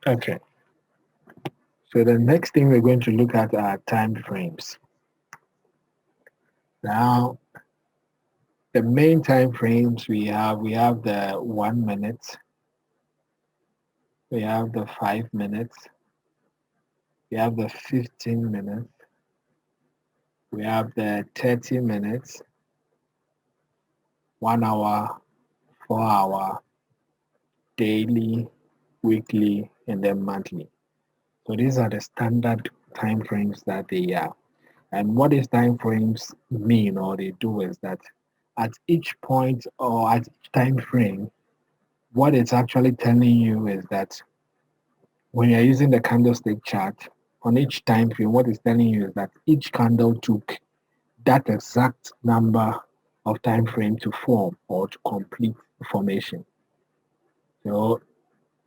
Okay. So the next thing we're going to look at are time frames. Now, the main time frames we have the 1 minute, we have the 5 minutes, we have the 15 minutes, we have the 30 minutes, 1 hour, 4 hour, daily, weekly, and then monthly. So these are the standard time frames that they are. And what these time frames mean or they do is that at each point or at each time frame, what it's actually telling you is that when you're using the candlestick chart on each time frame, what it's telling you is that each candle took that exact number of time frame to form or to complete the formation. So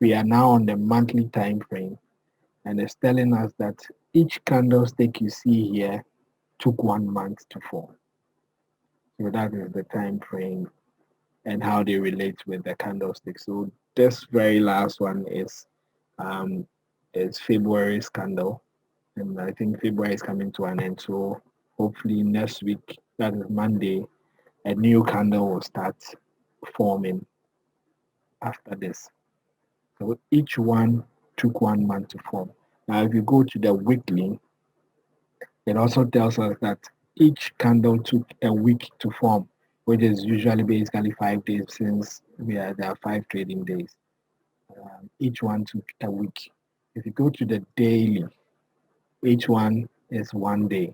we are now on the monthly time frame, and it's telling us that each candlestick you see here took 1 month to form. So that is the time frame and how they relate with the candlestick. So this very last one um, is February's candle, and I think February is coming to an end. So hopefully next week, that is Monday, a new candle will start forming after this. So each one took 1 month to form. Now, if you go to the weekly, it also tells us that each candle took a week to form, which is usually basically 5 days since there are 5 trading days. Each one took a week. If you go to the daily, each one is 1 day.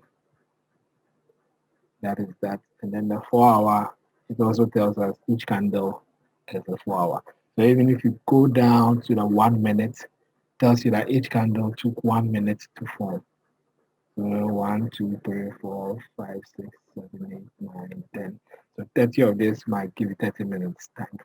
That is that. And then the 4 hour, it also tells us each candle is a 4 hour. So even if you go down to the 1 minute, it tells you that each candle took 1 minute to form. So 1, 2, 3, 4, 5, 6, 7, 8, 9, 10. So 30 of this might give you 30 minutes time